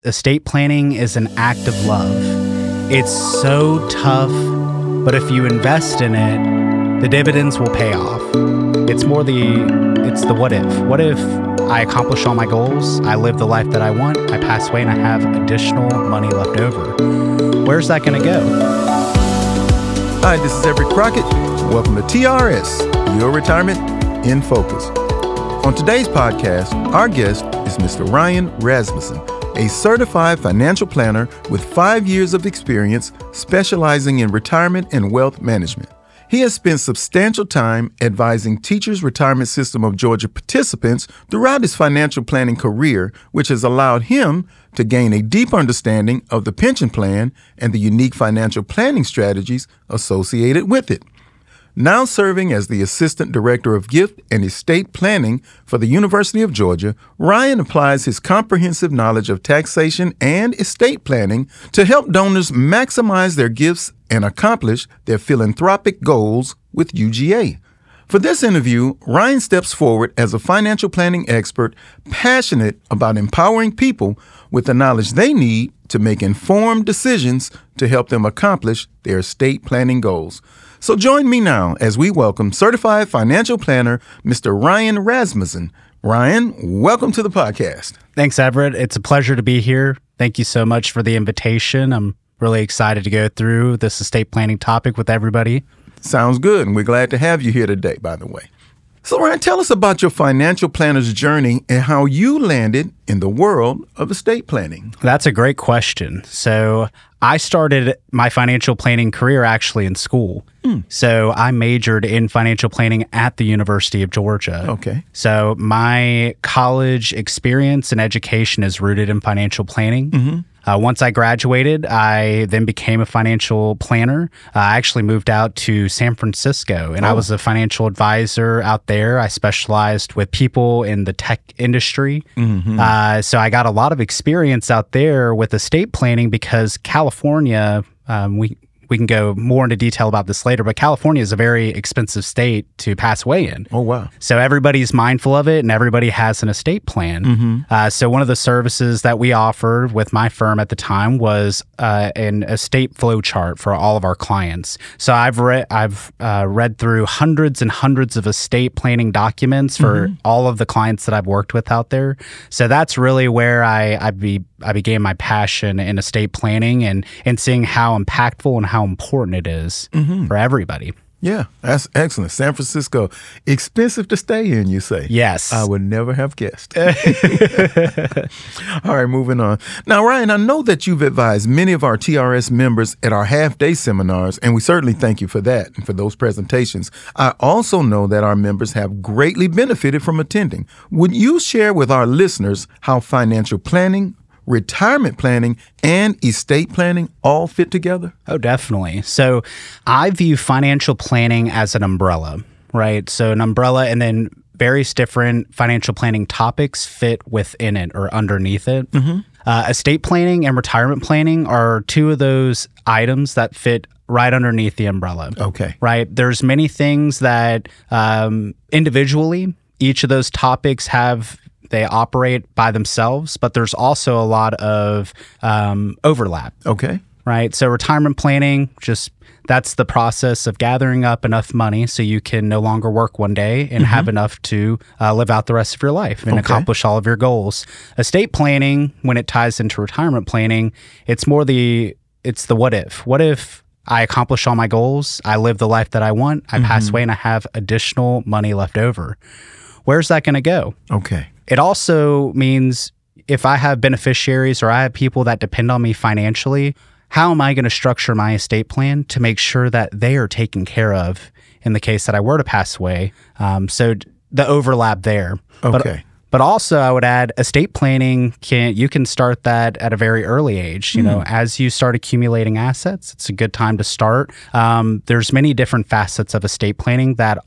estate planning is an act of love. It's so tough, but if you invest in it, the dividends will pay off. It's the what if. What if I accomplish all my goals, I live the life that I want, I pass away, and I have additional money left over? Where's that going to go? Hi, this is Everett Crockett. Welcome to TRS, Your Retirement in Focus. On today's podcast, our guest is Mr. Ryan Rasmussen, a certified financial planner with 5 years of experience specializing in retirement and wealth management. He has spent substantial time advising Teachers Retirement System of Georgia participants throughout his financial planning career, which has allowed him to gain a deep understanding of the pension plan and the unique financial planning strategies associated with it. Now serving as the Assistant Director of Gift and Estate Planning for the University of Georgia, Ryan applies his comprehensive knowledge of taxation and estate planning to help donors maximize their gifts and accomplish their philanthropic goals with UGA. For this interview, Ryan steps forward as a financial planning expert passionate about empowering people with the knowledge they need to make informed decisions to help them accomplish their estate planning goals. So join me now as we welcome certified financial planner, Mr. Ryan Rasmussen. Ryan, welcome to the podcast. Thanks, Everett. It's a pleasure to be here. Thank you so much for the invitation. I'm really excited to go through this estate planning topic with everybody. Sounds good, and we're glad to have you here today, by the way. So, Ryan, tell us about your financial planner's journey and how you landed in the world of estate planning. That's a great question. So I started my financial planning career actually in school. So I majored in financial planning at the University of Georgia. Okay. So my college experience and education is rooted in financial planning. Mm-hmm. Once I graduated, I then became a financial planner. I actually moved out to San Francisco, and I was a financial advisor out there. I specialized with people in the tech industry. Mm-hmm. So I got a lot of experience out there with estate planning because California, we can go more into detail about this later, but California is a very expensive state to pass away in. Oh, wow. So everybody's mindful of it, and everybody has an estate plan. Mm-hmm. So one of the services that we offered with my firm at the time was an estate flow chart for all of our clients. So I've read through hundreds and hundreds of estate planning documents for all of the clients that I've worked with out there. So that's really where I began my passion in estate planning and seeing how impactful and how important it is for everybody. Yeah, that's excellent. San Francisco, expensive to stay in, you say? Yes. I would never have guessed. All right, moving on. Now, Ryan, I know that you've advised many of our TRS members at our half-day seminars, and we certainly thank you for that and for those presentations. I also know that our members have greatly benefited from attending. Would you share with our listeners how financial planning, retirement planning, and estate planning all fit together? Oh, definitely. So I view financial planning as an umbrella, right? So an umbrella, and then various different financial planning topics fit within it or underneath it. Mm-hmm. Estate planning and retirement planning are two of those items that fit right underneath the umbrella. Okay. Right? There's many things that individually, each of those topics they operate by themselves, but there's also a lot of overlap. Okay. Right? So retirement planning, that's the process of gathering up enough money so you can no longer work one day and have enough to live out the rest of your life and accomplish all of your goals. Estate planning, when it ties into retirement planning, it's the what if. What if I accomplish all my goals, I live the life that I want, I pass away, and I have additional money left over? Where's that going to go? Okay. It also means if I have beneficiaries or I have people that depend on me financially, how am I going to structure my estate plan to make sure that they are taken care of in the case that I were to pass away? So the overlap there. Okay. But also, I would add, estate planning you can start that at a very early age. You know, as you start accumulating assets, it's a good time to start. There's many different facets of estate planning that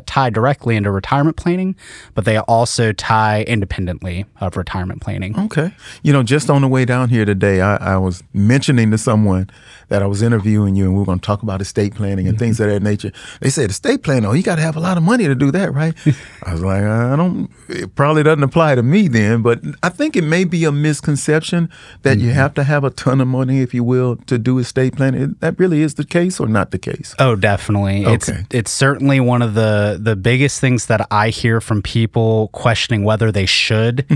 tie directly into retirement planning, but they also tie independently of retirement planning. Okay. You know, just on the way down here today, I was mentioning to someone that I was interviewing you, and we were going to talk about estate planning and things of that nature. They said, estate planning, you got to have a lot of money to do that, right? I was like, it probably doesn't doesn't apply to me then, but I think it may be a misconception that you have to have a ton of money, if you will, to do estate planning. That really is the case or not the case? Oh, definitely. Okay. It's certainly one of the biggest things that I hear from people questioning whether they should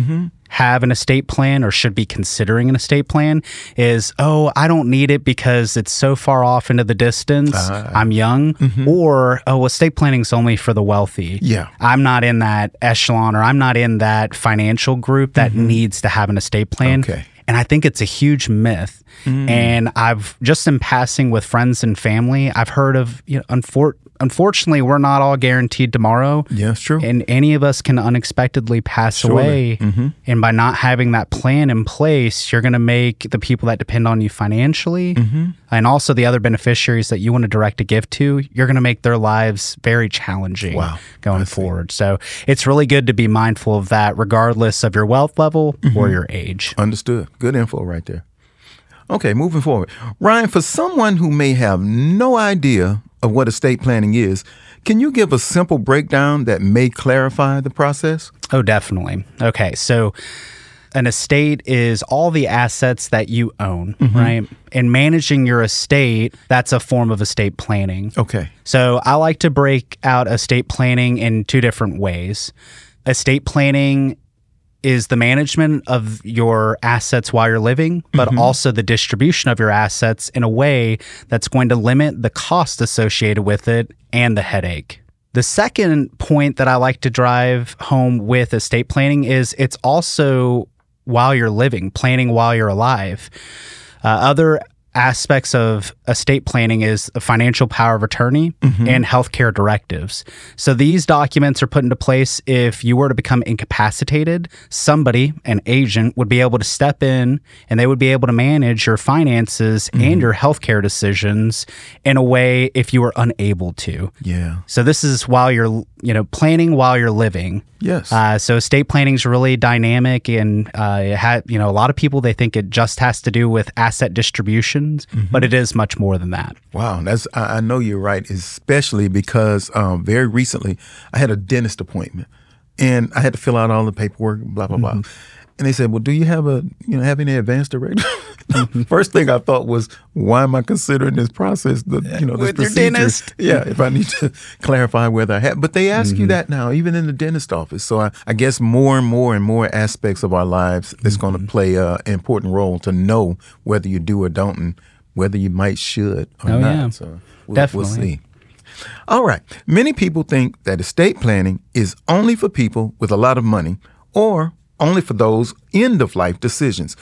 have an estate plan or should be considering an estate plan is, oh, I don't need it because it's so far off into the distance. I'm young. Or, oh, estate planning is only for the wealthy. Yeah. I'm not in that echelon, or I'm not in that financial group that needs to have an estate plan. Okay. And I think it's a huge myth. And I've just in passing with friends and family, I've heard of, unfortunately, we're not all guaranteed tomorrow. Yeah, it's true. And any of us can unexpectedly pass away. And by not having that plan in place, you're going to make the people that depend on you financially and also the other beneficiaries that you want to direct a gift to, you're going to make their lives very challenging going forward. So it's really good to be mindful of that regardless of your wealth level or your age. Understood. Good info right there. Okay, moving forward. Ryan, for someone who may have no idea of what estate planning is, can you give a simple breakdown that may clarify the process? Oh, definitely. Okay, so an estate is all the assets that you own, right? And managing your estate, that's a form of estate planning. Okay. So I like to break out estate planning in two different ways. Estate planning is the management of your assets while you're living, but also the distribution of your assets in a way that's going to limit the cost associated with it and the headache. The second point that I like to drive home with estate planning is it's also while you're living, planning while you're alive. Other aspects of estate planning is a financial power of attorney and healthcare directives. So these documents are put into place if you were to become incapacitated, somebody, an agent, would be able to step in and they would be able to manage your finances and your healthcare decisions in a way if you were unable to. Yeah. So this is while you're, planning while you're living. Yes. So estate planning is really dynamic, and it had, a lot of people, they think it just has to do with asset distributions, but it is much more than that. Wow, I know you're right, especially because very recently I had a dentist appointment and I had to fill out all the paperwork, blah blah blah. And they said, "Well, do you have any advanced directive?" First thing I thought was, "Why am I considering this process? This with procedure?" your dentist. Yeah, if I need to clarify whether I have. But they ask you that now, even in the dentist office. So I guess more and more aspects of our lives is going to play an important role to know whether you do or don't, and whether you might should or not. Yeah. So Definitely. We'll see. All right. Many people think that estate planning is only for people with a lot of money or only for those end-of-life decisions.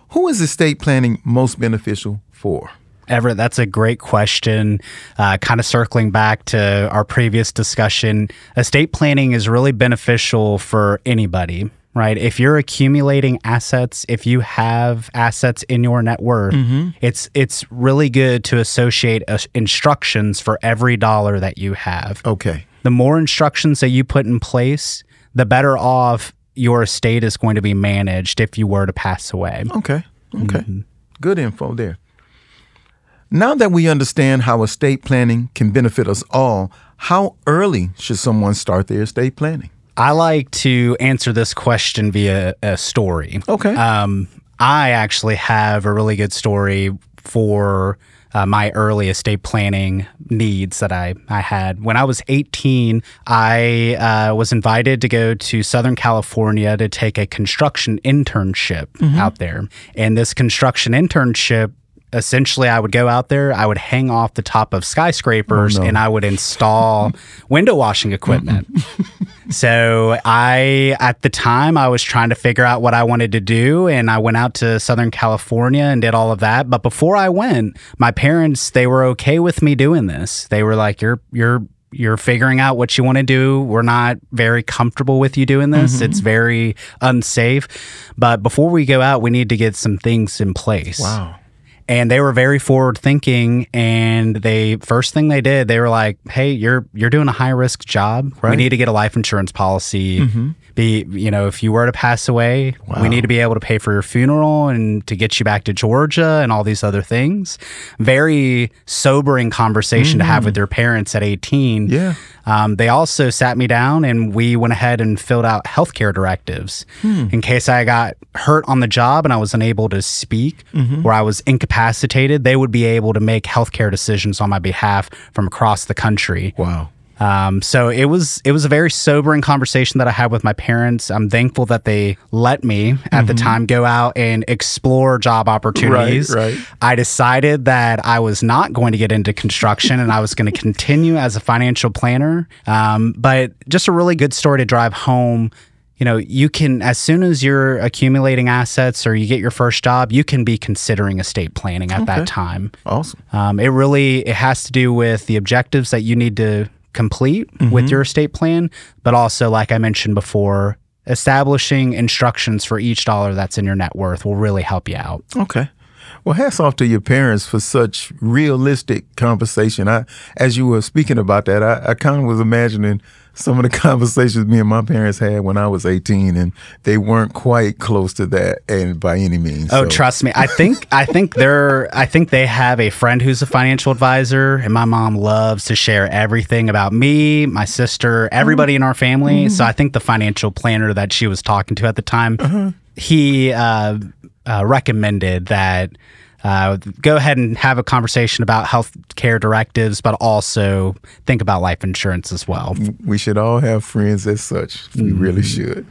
Who is estate planning most beneficial for? Everett, that's a great question. Kind of circling back to our previous discussion, estate planning is really beneficial for anybody, right? If you're accumulating assets, if you have assets in your net worth, it's really good to associate instructions for every dollar that you have. Okay. The more instructions that you put in place, the better off your estate is going to be managed if you were to pass away. Okay. Good info there. Now that we understand how estate planning can benefit us all, how early should someone start their estate planning? I like to answer this question via a story. Okay. I actually have a really good story for my early estate planning needs that I had. When I was 18, I was invited to go to Southern California to take a construction internship out there. And this construction internship, essentially, I would go out there, I would hang off the top of skyscrapers, and I would install window washing equipment. So at the time, I was trying to figure out what I wanted to do, and I went out to Southern California and did all of that. But before I went, my parents, they were okay with me doing this. They were like, you're figuring out what you want to do. We're not very comfortable with you doing this. It's very unsafe. But before we go out, we need to get some things in place. Wow. And they were very forward thinking, and first thing they did, they were like, "Hey, you're doing a high risk job. Right. We need to get a life insurance policy if you were to pass away, we need to be able to pay for your funeral and to get you back to Georgia and all these other things. Very sobering conversation to have with your parents at 18. Yeah. They also sat me down and we went ahead and filled out healthcare directives in case I got hurt on the job and I was unable to speak or I was incapacitated. They would be able to make healthcare decisions on my behalf from across the country. Wow. So it was a very sobering conversation that I had with my parents. I'm thankful that they let me at the time go out and explore job opportunities. Right. I decided that I was not going to get into construction and I was going to continue as a financial planner. But just a really good story to drive home. You can, as soon as you're accumulating assets or you get your first job, you can be considering estate planning at that time. Awesome. It has to do with the objectives that you need to complete with your estate plan, but also, like I mentioned before, establishing instructions for each dollar that's in your net worth will really help you out. Okay. Well, hats off to your parents for such realistic conversation. As you were speaking about that, I kind of was imagining some of the conversations me and my parents had when I was 18, and they weren't quite close to that, and by any means. Oh, trust me. I think they have a friend who's a financial advisor, and my mom loves to share everything about me, my sister, everybody in our family. So I think the financial planner that she was talking to at the time, he recommended that go ahead and have a conversation about health care directives, but also think about life insurance as well. We should all have friends as such. We really should.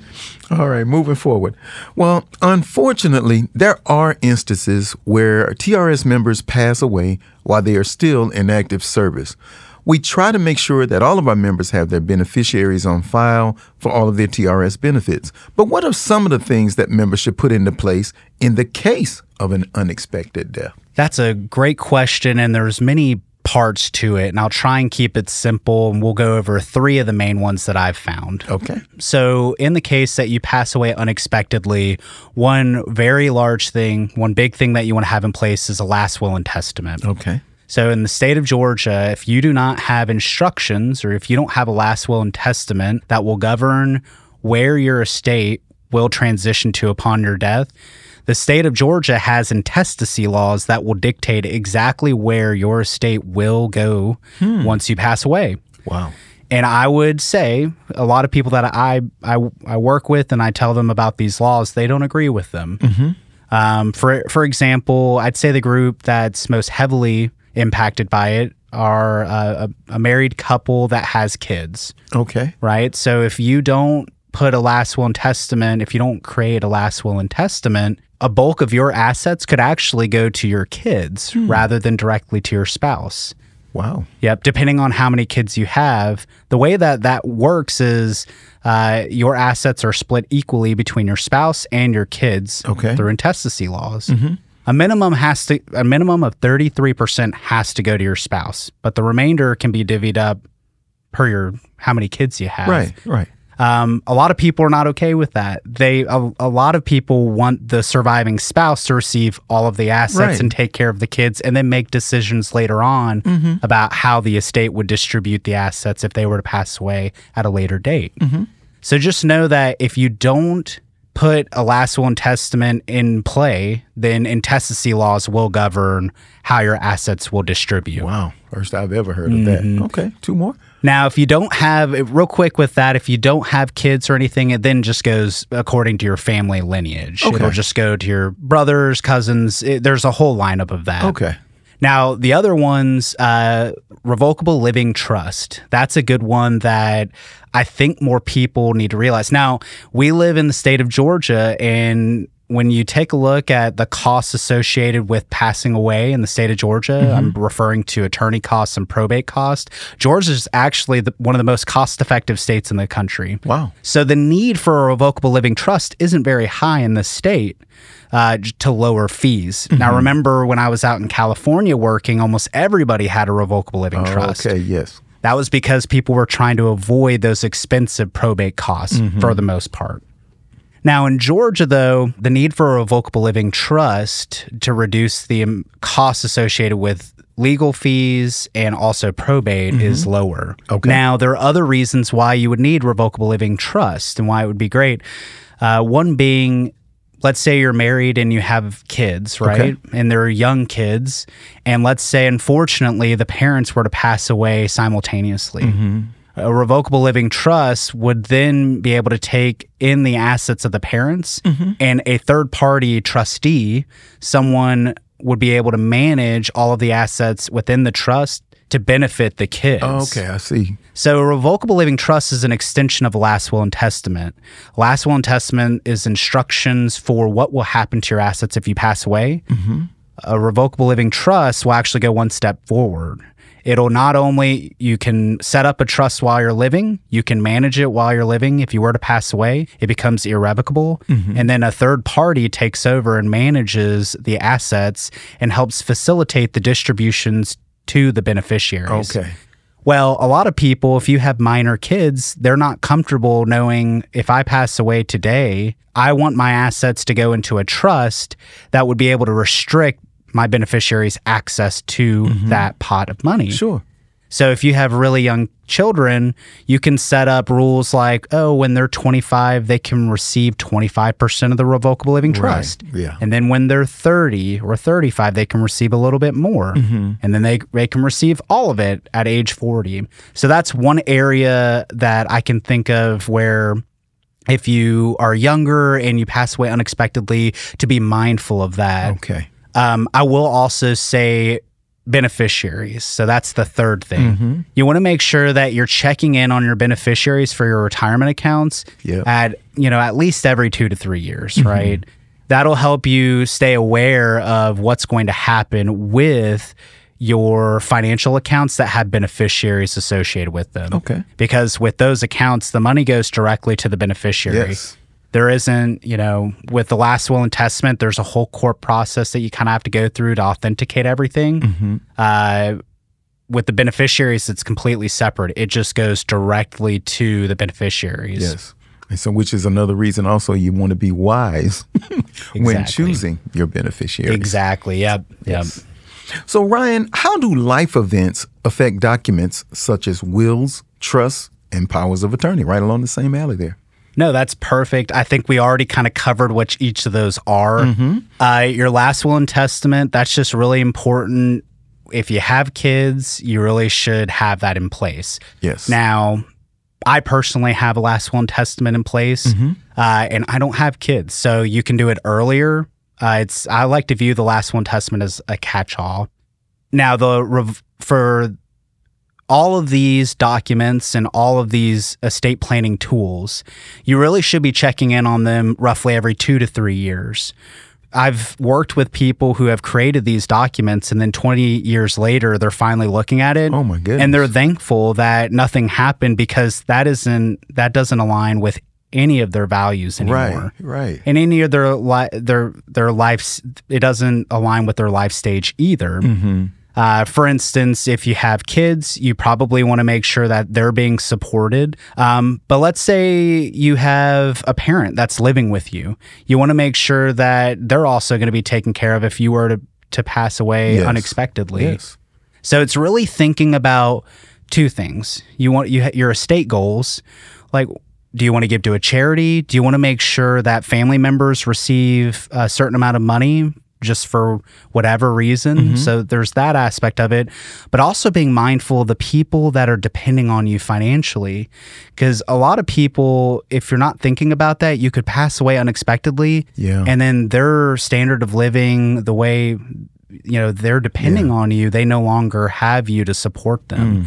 All right, moving forward. Well, unfortunately, there are instances where TRS members pass away while they are still in active service. We try to make sure that all of our members have their beneficiaries on file for all of their TRS benefits. But what are some of the things that members should put into place in the case of an unexpected death? That's a great question, and there's many parts to it, and I'll try and keep it simple, and we'll go over 3 of the main ones that I've found. Okay. So in the case that you pass away unexpectedly, one very large thing, one big thing that you want to have in place is a last will and testament. Okay. So in the state of Georgia, if you do not have instructions or if you don't have a last will and testament that will govern where your estate will transition to upon your death, the state of Georgia has intestacy laws that will dictate exactly where your estate will go once you pass away. Wow. And I would say a lot of people that I work with and I tell them about these laws, they don't agree with them. For example, I'd say the group that's most heavily impacted by it are a married couple that has kids. Okay. Right? So if you don't put a last will and testament, if you don't create a last will and testament, a bulk of your assets could actually go to your kids rather than directly to your spouse. Wow. Yep. Depending on how many kids you have, the way that works is your assets are split equally between your spouse and your kids through intestacy laws. A minimum of 33% has to go to your spouse, but the remainder can be divvied up per how many kids you have. Right. A lot of people are not okay with that. A lot of people want the surviving spouse to receive all of the assets and take care of the kids and then make decisions later on about how the estate would distribute the assets if they were to pass away at a later date. So just know that if you don't put a last will and testament in play, then intestacy laws will govern how your assets will distribute. Wow. First I've ever heard of that. Okay. 2 more. Now, if you don't have, real quick with that, if you don't have kids or anything, it then just goes according to your family lineage. It'll just go to your brothers, cousins. There's a whole lineup of that. Okay. Now, the other one's revocable living trust. That's a good one that I think more people need to realize. Now, we live in the state of Georgia, and when you take a look at the costs associated with passing away in the state of Georgia, I'm referring to attorney costs and probate costs. Georgia is actually one of the most cost-effective states in the country. Wow. So the need for a revocable living trust isn't very high in the state to lower fees. Now, remember when I was out in California working, almost everybody had a revocable living trust. Okay, yes. That was because people were trying to avoid those expensive probate costs for the most part. Now, in Georgia, though, the need for a revocable living trust to reduce the costs associated with legal fees and also probate is lower. Okay. Now, there are other reasons why you would need revocable living trust and why it would be great. One being, let's say you're married and you have kids, right? Okay. And they're young kids. And let's say, unfortunately, the parents were to pass away simultaneously. A revocable living trust would then be able to take in the assets of the parents, and a third-party trustee, someone would be able to manage all of the assets within the trust to benefit the kids. Oh, okay, I see. So a revocable living trust is an extension of a last will and testament. Last will and testament is instructions for what will happen to your assets if you pass away. A revocable living trust will actually go one step forward. It'll not only, you can set up a trust while you're living, you can manage it while you're living. If you were to pass away, it becomes irrevocable. And then a third party takes over and manages the assets and helps facilitate the distributions to the beneficiaries. Okay. Well, a lot of people, if you have minor kids, they're not comfortable knowing if I pass away today, I want my assets to go into a trust that would be able to restrict my beneficiaries' access to that pot of money. Sure. So if you have really young children, you can set up rules like, oh, when they're 25, they can receive 25% of the revocable living trust. Right. Yeah. And then when they're 30 or 35, they can receive a little bit more. And then they can receive all of it at age 40. So that's one area that I can think of where if you are younger and you pass away unexpectedly, to be mindful of that. Okay. I will also say beneficiaries. So that's the third thing. You want to make sure that you're checking in on your beneficiaries for your retirement accounts at least every 2 to 3 years, right? That'll help you stay aware of what's going to happen with your financial accounts that have beneficiaries associated with them. Okay. Because with those accounts, the money goes directly to the beneficiary. Yes. There isn't, with the last will and testament, there's a whole court process that you kind of have to go through to authenticate everything. With the beneficiaries, it's completely separate. It just goes directly to the beneficiaries. Yes. And so, which is another reason also you want to be wise when choosing your beneficiaries. Exactly. Yep. Yes. So, Ryan, how do life events affect documents such as wills, trusts, and powers of attorney? Right along the same alley there. No, that's perfect. I think we already kind of covered what each of those are. Your last will and testament, that's just really important. If you have kids, you really should have that in place. Yes. Now, I personally have a last will and testament in place, and I don't have kids, so you can do it earlier. I like to view the last will and testament as a catch-all. Now, for all of these documents and all of these estate planning tools, you really should be checking in on them roughly every 2 to 3 years. I've worked with people who have created these documents, and then 20 years later, they're finally looking at it. Oh my goodness. And they're thankful that nothing happened because that doesn't align with any of their values anymore. Right. And any of their lives, it doesn't align with their life stage either. For instance, if you have kids, you probably want to make sure that they're being supported. But let's say you have a parent that's living with you. You want to make sure that they're also going to be taken care of if you were to pass away unexpectedly. Yes. So it's really thinking about two things. Your estate goals, like, do you want to give to a charity? Do you want to make sure that family members receive a certain amount of money just for whatever reason? So there's that aspect of it, but also being mindful of the people that are depending on you financially. Because a lot of people, if you're not thinking about that, you could pass away unexpectedly. And then their standard of living, the way, they're depending on you, they no longer have you to support them.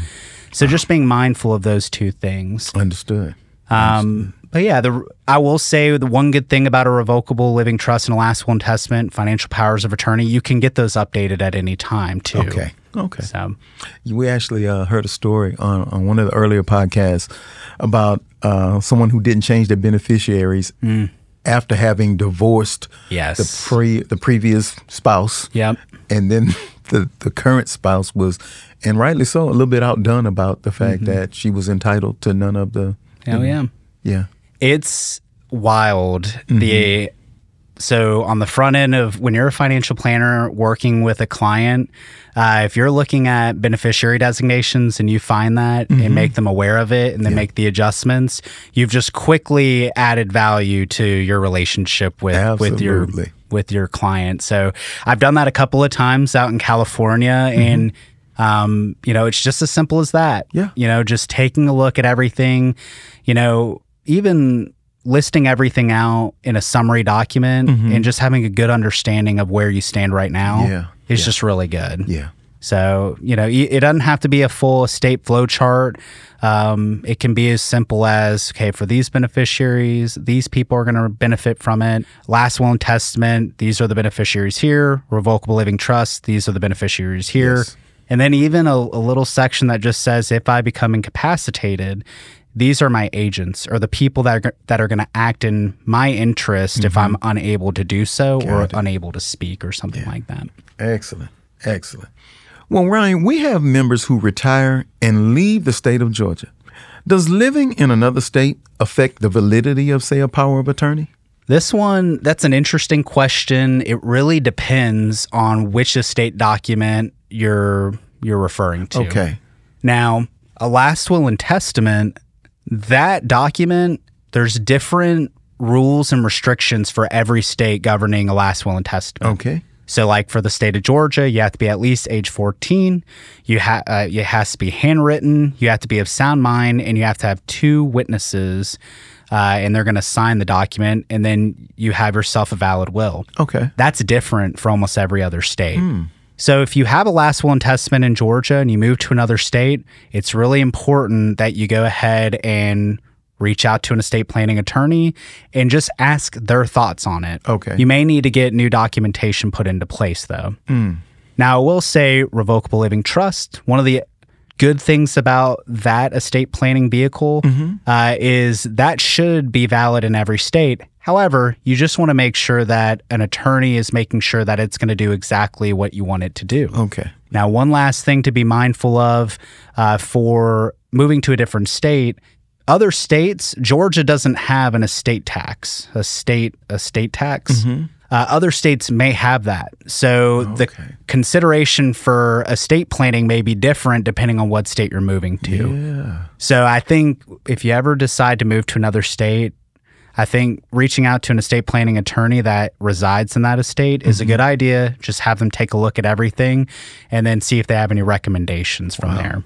So just being mindful of those two things. Understood. But yeah, I will say the one good thing about a revocable living trust and a last will and testament, financial powers of attorney, you can get those updated at any time too. Okay. So we actually heard a story on one of the earlier podcasts about someone who didn't change their beneficiaries after having divorced the previous spouse. And then the current spouse was, and rightly so, a little bit outdone about the fact that she was entitled to none of the. Yeah. It's wild. So on the front end of when you're a financial planner working with a client, if you're looking at beneficiary designations and you find that and make them aware of it and then make the adjustments, you've just quickly added value to your relationship with your client. So I've done that a couple of times out in California, and it's just as simple as that. Yeah. Just taking a look at everything, even listing everything out in a summary document and just having a good understanding of where you stand right now is just really good. Yeah. So, it doesn't have to be a full estate flow chart. It can be as simple as, okay, for these beneficiaries, these people are going to benefit from it. Last will and testament, these are the beneficiaries here. Revocable living trust, these are the beneficiaries here. Yes. And then even a little section that just says, if I become incapacitated, these are my agents, or the people that are going to act in my interest if I'm unable to do so or unable to speak or something like that. Excellent. Well, Ryan, we have members who retire and leave the state of Georgia. Does living in another state affect the validity of, say, a power of attorney? This one, that's an interesting question. It really depends on which estate document you're referring to. Okay. Now, a last will and testament, that document, there's different rules and restrictions for every state governing a last will and testament. Okay. So like for the state of Georgia, you have to be at least age 14. It has to be handwritten. You have to be of sound mind, and you have to have 2 witnesses, and they're going to sign the document, and then you have yourself a valid will. Okay. That's different for almost every other state. So if you have a last will and testament in Georgia and you move to another state, it's really important that you go ahead and reach out to an estate planning attorney and just ask their thoughts on it. Okay. You may need to get new documentation put into place, though. Now, I will say revocable living trust, one of the good things about that estate planning vehicle is that should be valid in every state. However, you just want to make sure that an attorney is making sure that it's going to do exactly what you want it to do. Okay. Now, one last thing to be mindful of for moving to a different state. Other states, Georgia doesn't have an estate tax, a state tax. Other states may have that. So the consideration for estate planning may be different depending on what state you're moving to. Yeah. So I think if you ever decide to move to another state, I think reaching out to an estate planning attorney that resides in that estate is a good idea. Just have them take a look at everything and then see if they have any recommendations from there.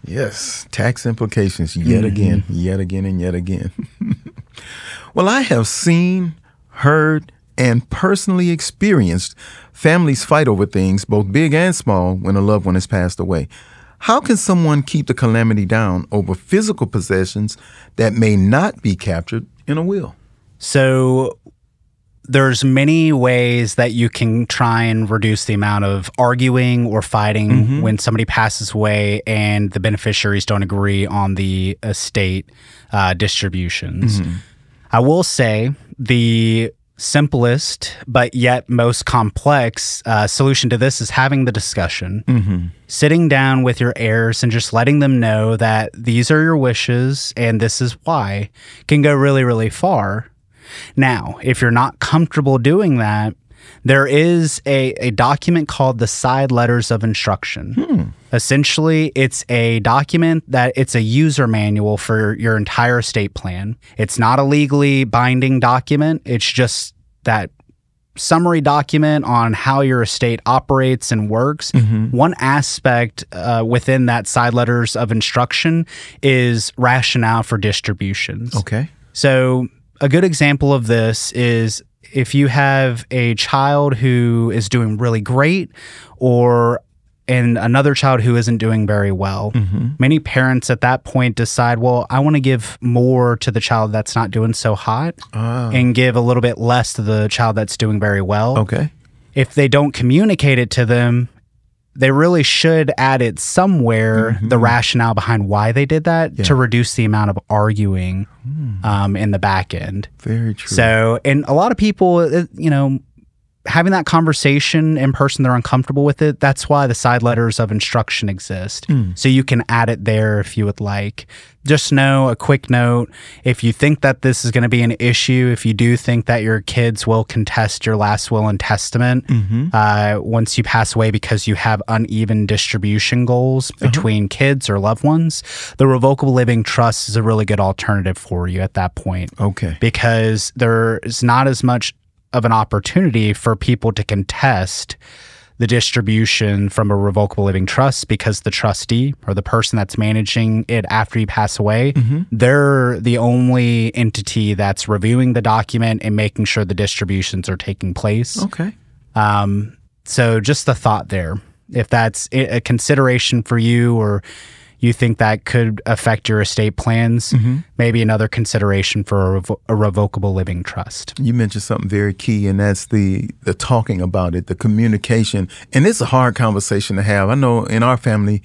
Yes, tax implications yet again. Well, I have seen, heard, and personally experienced families fight over things, both big and small, when a loved one has passed away. How can someone keep the calamity down over physical possessions that may not be captured in a will? So there's many ways that you can try and reduce the amount of arguing or fighting when somebody passes away and the beneficiaries don't agree on the estate distributions. I will say the simplest but yet most complex solution to this is having the discussion, sitting down with your heirs and just letting them know that these are your wishes and this is why, can go really, really far. Now, if you're not comfortable doing that, there is a document called the Side Letters of Instruction. Essentially, it's a document that it's a user manual for your entire estate plan. It's not a legally binding document. It's just that summary document on how your estate operates and works. One aspect within that Side Letters of Instruction is rationale for distributions. Okay. So a good example of this is if you have a child who is doing really great and another child who isn't doing very well. Many parents at that point decide, well, I want to give more to the child that's not doing so hot and give a little bit less to the child that's doing very well. Okay. If they don't communicate it to them, they really should add it somewhere, the rationale behind why they did that to reduce the amount of arguing in the back end. Very true. So, and a lot of people, having that conversation in person, they're uncomfortable with it. That's why the side letters of instruction exist. So you can add it there if you would like. Just know, a quick note, if you think that this is going to be an issue, if you do think that your kids will contest your last will and testament once you pass away because you have uneven distribution goals between kids or loved ones, the revocable living trust is a really good alternative for you at that point. Okay. Because there is not as much of an opportunity for people to contest the distribution from a revocable living trust because the trustee or the person that's managing it after you pass away, they're the only entity that's reviewing the document and making sure the distributions are taking place. Okay. So just the thought there. If that's a consideration for you or you think that could affect your estate plans, maybe another consideration for a revocable living trust. You mentioned something very key, and that's the talking about it, the communication. And it's a hard conversation to have. I know in our family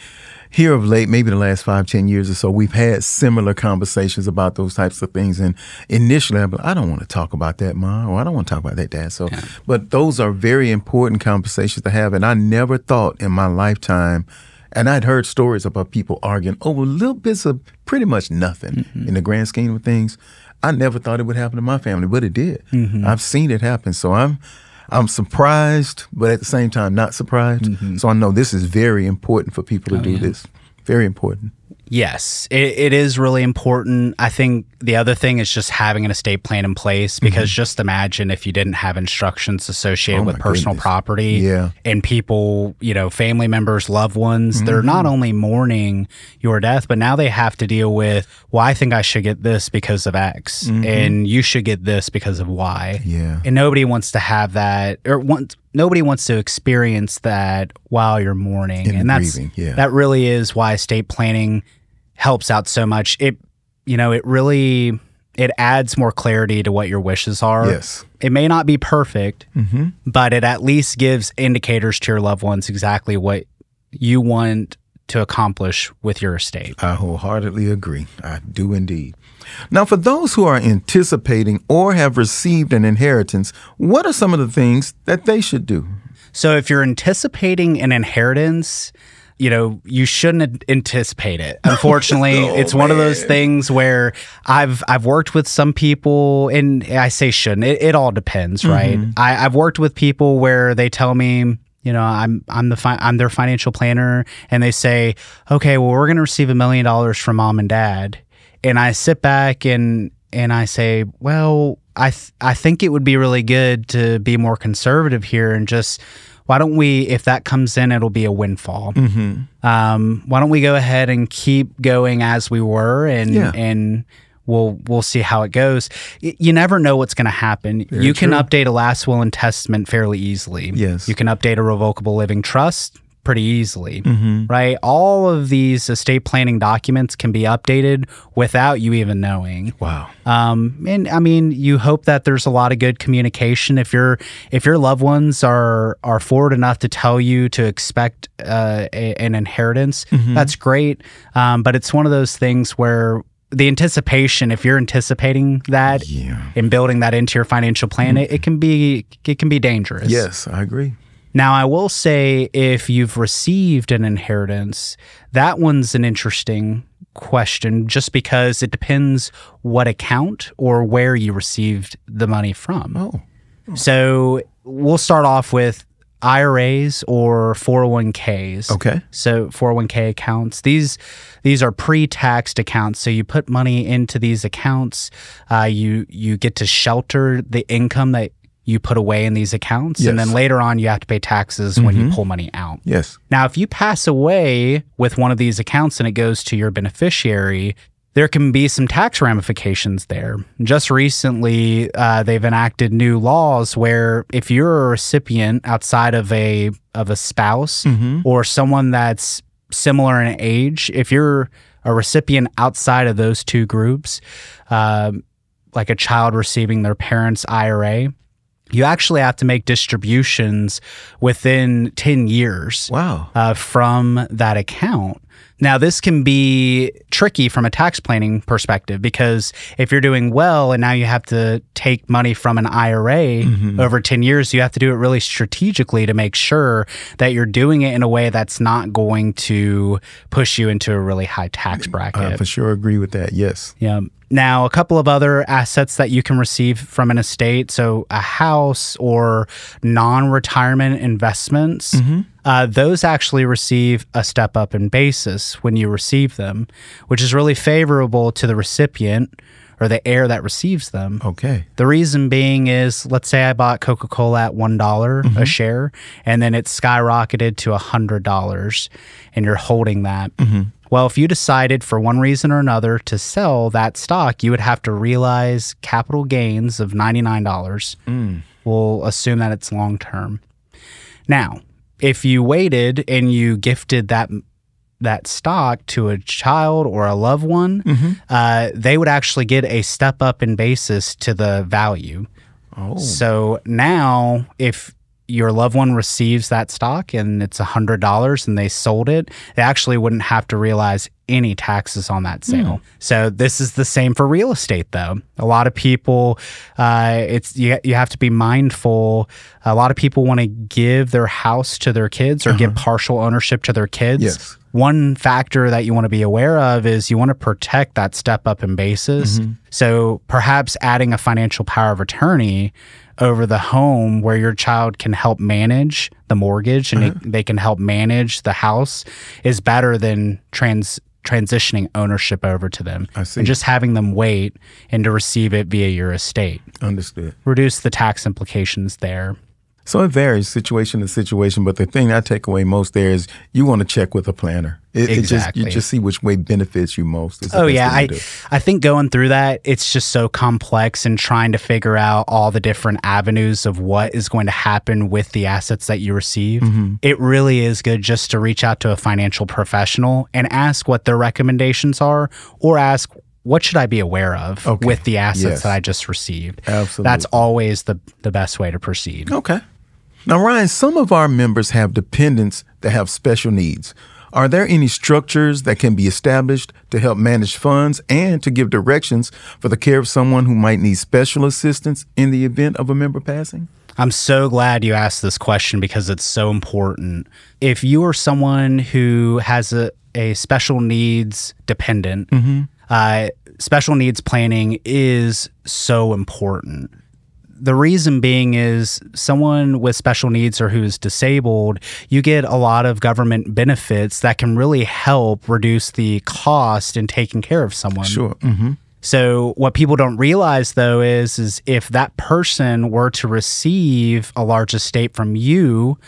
here of late, maybe the last 5-10 years or so, we've had similar conversations about those types of things. And initially, I'm like, I don't want to talk about that, Mom, or I don't want to talk about that, Dad. So, but those are very important conversations to have. And I never thought in my lifetime, and I'd heard stories about people arguing over little bits of pretty much nothing in the grand scheme of things. I never thought it would happen to my family, but it did. I've seen it happen. So I'm surprised, but at the same time, not surprised. So I know this is very important for people to do this. Very important. Yes, it is really important. I think the other thing is just having an estate plan in place, because just imagine if you didn't have instructions associated with personal property and people, family members, loved ones, they're not only mourning your death, but now they have to deal with, well, I think I should get this because of X and you should get this because of Y. And nobody wants to have that, or nobody wants to experience that while you're mourning. And that really is why estate planning helps out so much. It adds more clarity to what your wishes are. Yes. It may not be perfect, but it at least gives indicators to your loved ones exactly what you want to accomplish with your estate. I wholeheartedly agree. I do indeed. Now, for those who are anticipating or have received an inheritance, what are some of the things that they should do? So if you're anticipating an inheritance, you shouldn't anticipate it. Unfortunately, it's one of those things where I've worked with some people, and I say shouldn't. It all depends, right? I've worked with people where they tell me, I'm their financial planner, and they say, okay, well, we're going to receive $1 million from Mom and Dad, and I sit back and I say, well, I think it would be really good to be more conservative here and just, why don't we, if that comes in, it'll be a windfall. Why don't we go ahead and keep going as we were, and we'll see how it goes. You never know what's going to happen. You can update a last will and testament fairly easily. Yes. You can update a revocable living trust pretty easily, right? All of these estate planning documents can be updated without you even knowing. Wow. And I mean, you hope that there's a lot of good communication. If your loved ones are forward enough to tell you to expect an inheritance, that's great. But it's one of those things where the anticipation, if you're anticipating that and building that into your financial plan, it can be dangerous. Yes, I agree. Now, I will say, if you've received an inheritance, that one's an interesting question, just because it depends what account or where you received the money from. So we'll start off with IRAs or 401ks. Okay. So 401k accounts, these are pre-taxed accounts. So you put money into these accounts, you get to shelter the income that you put away in these accounts. And then later on, you have to pay taxes when you pull money out. Yes. Now, if you pass away with one of these accounts and it goes to your beneficiary, there can be some tax ramifications there. Just recently, they've enacted new laws where if you're a recipient outside of a spouse or someone that's similar in age, if you're a recipient outside of those two groups, like a child receiving their parents' IRA, you actually have to make distributions within 10 years from that account Now, this can be tricky from a tax planning perspective because if you're doing well and now you have to take money from an IRA over 10 years, you have to do it really strategically to make sure that you're doing it in a way that's not going to push you into a really high tax bracket. I for sure agree with that, yes. Yeah. Now, a couple of other assets that you can receive from an estate, so a house or non-retirement investments, those actually receive a step up in basis when you receive them, which is really favorable to the recipient or the heir that receives them. Okay. The reason being is, let's say I bought Coca-Cola at $1 a share, and then it's skyrocketed to $100, and you're holding that. Well, if you decided for one reason or another to sell that stock, you would have to realize capital gains of $99. We'll assume that it's long term. Now, if you waited and you gifted that stock to a child or a loved one, they would actually get a step up in basis to the value. So now if your loved one receives that stock and it's $100 and they sold it, they actually wouldn't have to realize any taxes on that sale. So this is the same for real estate, though. A lot of people, you have to be mindful. A lot of people want to give their house to their kids or give partial ownership to their kids. Yes. One factor that you want to be aware of is you want to protect that step up in basis. So perhaps adding a financial power of attorney over the home where your child can help manage the mortgage and they can help manage the house is better than transitioning ownership over to them. I see. And just having them wait and to receive it via your estate. Understood. Reduce the tax implications there. So it varies situation to situation, but the thing I take away most there is you want to check with a planner. Exactly. You just see which way benefits you most. I think going through that, it's just so complex and trying to figure out all the different avenues of what is going to happen with the assets that you receive. It really is good just to reach out to a financial professional and ask what their recommendations are, or ask, what should I be aware of with the assets that I just received? Absolutely. That's always the best way to proceed. Okay. Now, Ryan, some of our members have dependents that have special needs. Are there any structures that can be established to help manage funds and to give directions for the care of someone who might need special assistance in the event of a member passing? I'm so glad you asked this question because it's so important. If you are someone who has a special needs dependent, special needs planning is so important. The reason being is someone with special needs or who's disabled, you get a lot of government benefits that can really help reduce the cost in taking care of someone. Sure. So what people don't realize, though, is if that person were to receive a large estate from you,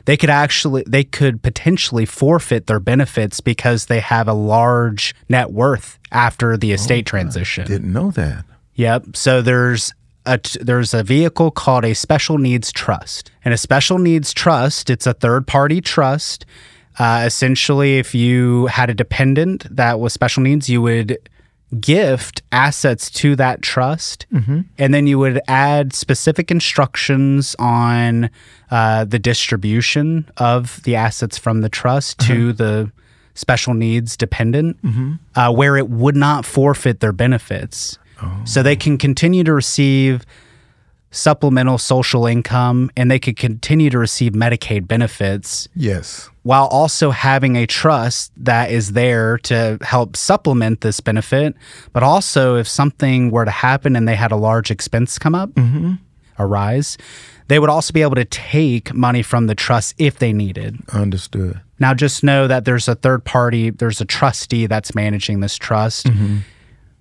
they could potentially forfeit their benefits because they have a large net worth after the estate transition. I didn't know that. Yep. So there's a vehicle called a special needs trust. And a special needs trust, it's a third-party trust. Essentially, if you had a dependent that was special needs, you would gift assets to that trust, and then you would add specific instructions on the distribution of the assets from the trust to the special needs dependent, where it would not forfeit their benefits. So they can continue to receive supplemental social income and they could continue to receive Medicaid benefits. Yes. While also having a trust that is there to help supplement this benefit. But also if something were to happen and they had a large expense come up, arise, they would also be able to take money from the trust if they needed. Understood. Now just know that there's a third party, there's a trustee that's managing this trust.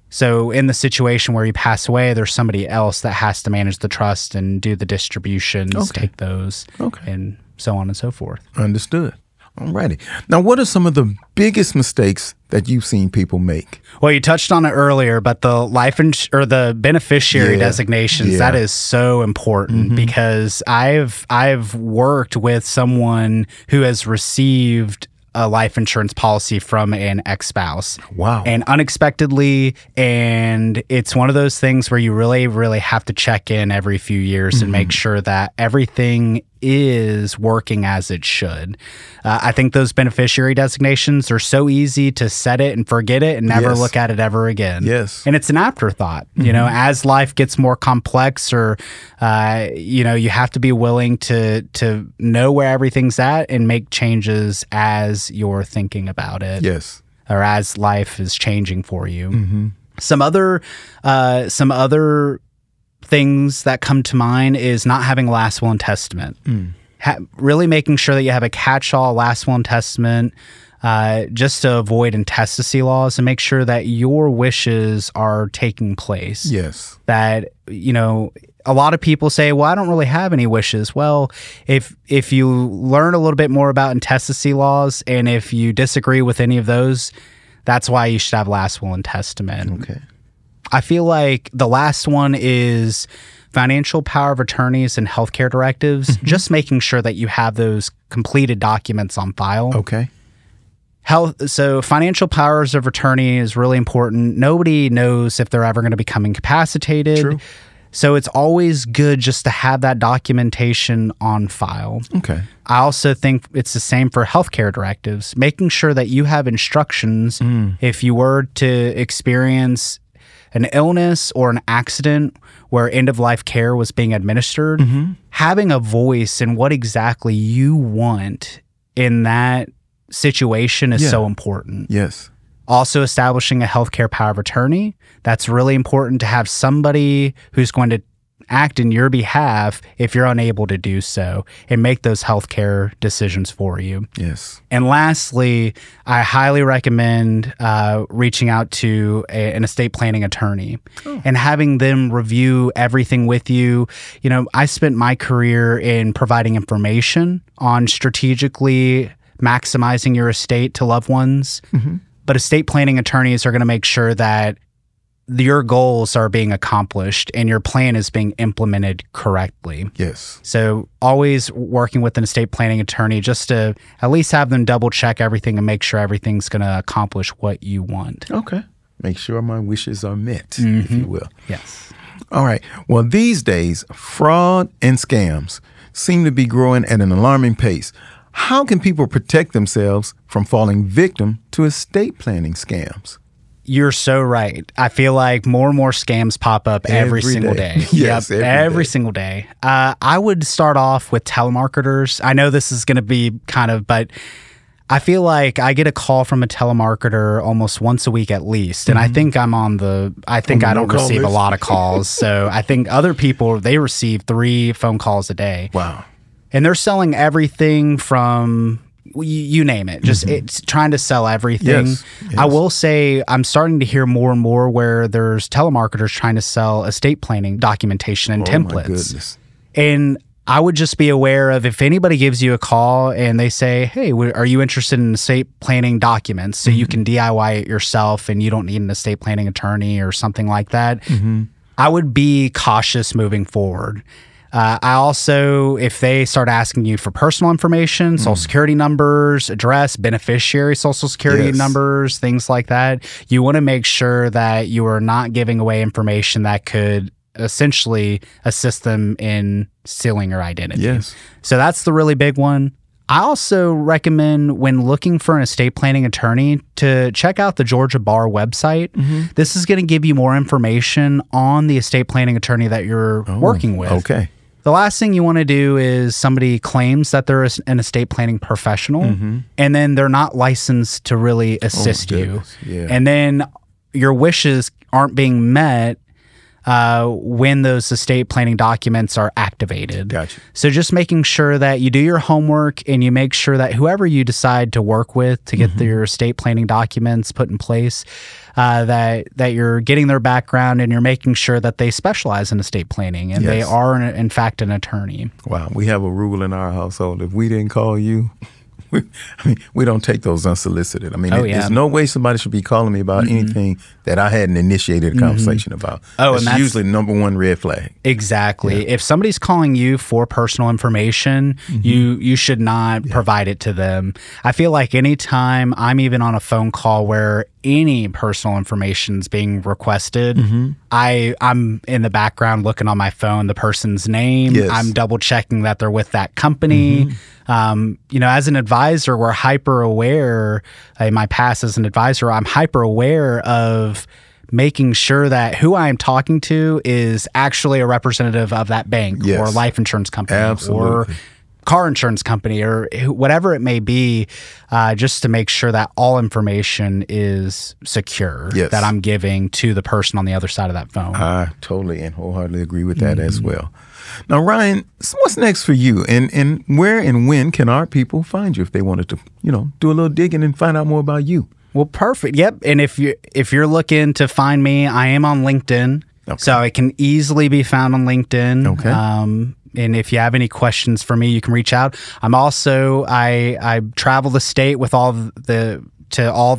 So in the situation where you pass away, there's somebody else that has to manage the trust and do the distributions, take those, and so on and so forth. Understood. All righty. Now, what are some of the biggest mistakes that you've seen people make? Well, you touched on it earlier, but the the beneficiary designations, that is so important because I've worked with someone who has received a life insurance policy from an ex-spouse. Wow. And unexpectedly, and it's one of those things where you really, really have to check in every few years and make sure that everything is working as it should. I think those beneficiary designations are so easy to set it and forget it and never look at it ever again. Yes. And it's an afterthought. You know, as life gets more complex, or you have to be willing to know where everything's at and make changes as you're thinking about it. Yes. Or as life is changing for you. Some other things that come to mind is not having a last will and testament. Really making sure that you have a catch-all last will and testament, just to avoid intestacy laws and make sure that your wishes are taking place. Yes. That, a lot of people say, well, I don't really have any wishes. Well, if you learn a little bit more about intestacy laws, and if you disagree with any of those, that's why you should have last will and testament. Okay. I feel like the last one is financial power of attorneys and healthcare directives, just making sure that you have those completed documents on file. Okay. So financial powers of attorney is really important. Nobody knows if they're ever going to become incapacitated. True. So it's always good just to have that documentation on file. Okay. I also think it's the same for healthcare directives, making sure that you have instructions if you were to experience an illness or an accident where end-of-life care was being administered, having a voice in what exactly you want in that situation is so important. Yes. Also establishing a healthcare power of attorney. That's really important to have somebody who's going to act in your behalf if you're unable to do so and make those healthcare decisions for you. Yes. And lastly, I highly recommend reaching out to an estate planning attorney and having them review everything with you. I spent my career in providing information on strategically maximizing your estate to loved ones. But estate planning attorneys are going to make sure that your goals are being accomplished and your plan is being implemented correctly. Yes. So always working with an estate planning attorney just to at least have them double check everything and make sure everything's going to accomplish what you want. Okay. Make sure my wishes are met, if you will. Yes. All right. Well, these days, fraud and scams seem to be growing at an alarming pace. How can people protect themselves from falling victim to estate planning scams? You're so right. I feel like more and more scams pop up every single day. Yes, every single day. I would start off with telemarketers. I know this is going to be but I feel like I get a call from a telemarketer almost once a week at least. And I think I don't receive a lot of calls. So I think other people, they receive 3 phone calls a day. Wow. And they're selling everything from, you name it, just it's trying to sell everything. Yes. I will say I'm starting to hear more and more where there's telemarketers trying to sell estate planning documentation and templates. My goodness. And I would just be aware of if anybody gives you a call and they say, hey, are you interested in estate planning documents so you can DIY it yourself and you don't need an estate planning attorney or something like that, I would be cautious moving forward. I also, if they start asking you for personal information, social security numbers, address, beneficiary social security numbers, things like that, you want to make sure that you are not giving away information that could essentially assist them in stealing your identity. Yes. So that's the really big one. I also recommend when looking for an estate planning attorney to check out the Georgia Bar website. This is going to give you more information on the estate planning attorney that you're working with. Okay. The last thing you want to do is somebody claims that they're an estate planning professional and then they're not licensed to really assist you. Yeah. And then your wishes aren't being met when those estate planning documents are activated. Gotcha. So just making sure that you do your homework and you make sure that whoever you decide to work with to get your estate planning documents put in place, that you're getting their background and you're making sure that they specialize in estate planning and they are, in fact, an attorney. Wow. We have a rule in our household. If we didn't call you, we don't take those unsolicited. There's no way somebody should be calling me about anything that I hadn't initiated a conversation about. And that's usually number one red flag. Exactly. Yeah. If somebody's calling you for personal information, you should not provide it to them. I feel like anytime I'm even on a phone call where any personal information is being requested, I'm in the background looking on my phone, the person's name. Yes. I'm double checking that they're with that company. As an advisor, we're hyper aware. In my past as an advisor, I'm hyper aware of making sure that who I am talking to is actually a representative of that bank or life insurance company or car insurance company or whatever it may be, just to make sure that all information is secure that I'm giving to the person on the other side of that phone. I totally and wholeheartedly agree with that as well. Now, Ryan, so what's next for you? And where and when can our people find you if they wanted to, do a little digging and find out more about you? Well, perfect. Yep. And if you're looking to find me, I am on LinkedIn. Okay. So it can easily be found on LinkedIn. Okay. And if you have any questions for me, you can reach out. I'm also, I travel the state with all the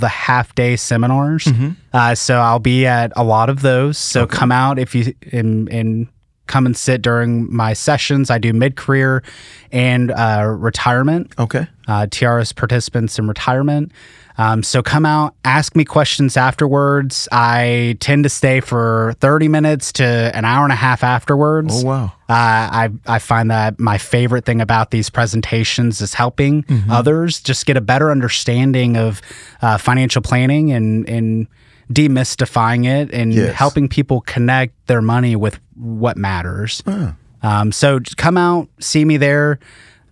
half-day seminars. So I'll be at a lot of those. So come out if you and come and sit during my sessions. I do mid-career and retirement. Okay. TRS participants in retirement. So come out, ask me questions afterwards. I tend to stay for 30 minutes to an hour and a half afterwards. Oh, wow. I find that my favorite thing about these presentations is helping others just get a better understanding of financial planning and demystifying it and helping people connect their money with what matters. So come out, see me there.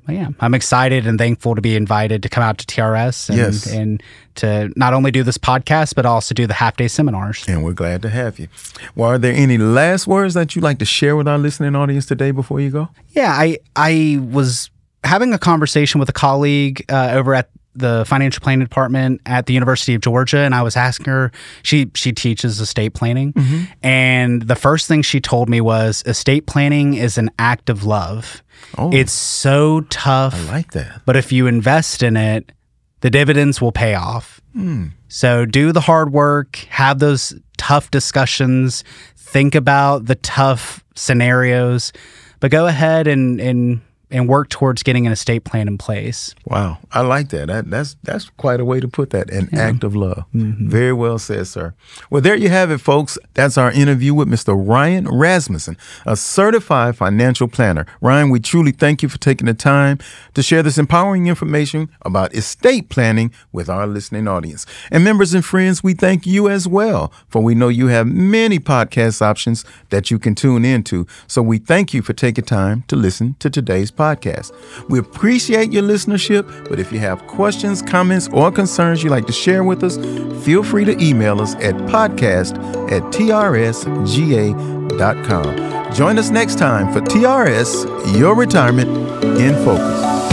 Well, yeah, I'm excited and thankful to be invited to come out to TRS and to not only do this podcast, but also do the half-day seminars. And we're glad to have you. Well, are there any last words that you'd like to share with our listening audience today before you go? Yeah, I was having a conversation with a colleague over at the financial planning department at the University of Georgia, and I was asking her, she teaches estate planning, and the first thing she told me was estate planning is an act of love. Oh, it's so tough. I like that. But if you invest in it, the dividends will pay off. So do the hard work, have those tough discussions, think about the tough scenarios, but go ahead and work towards getting an estate plan in place. Wow. I like that. That's quite a way to put that, an act of love. Very well said, sir. Well, there you have it, folks. That's our interview with Mr. Ryan Rasmussen, a certified financial planner. Ryan, we truly thank you for taking the time to share this empowering information about estate planning with our listening audience. And members and friends, we thank you as well, for we know you have many podcast options that you can tune into. So we thank you for taking time to listen to today's podcast. We appreciate your listenership, but if you have questions, comments, or concerns you'd like to share with us, feel free to email us at podcast@trsga.com. Join us next time for TRS, Your Retirement in Focus.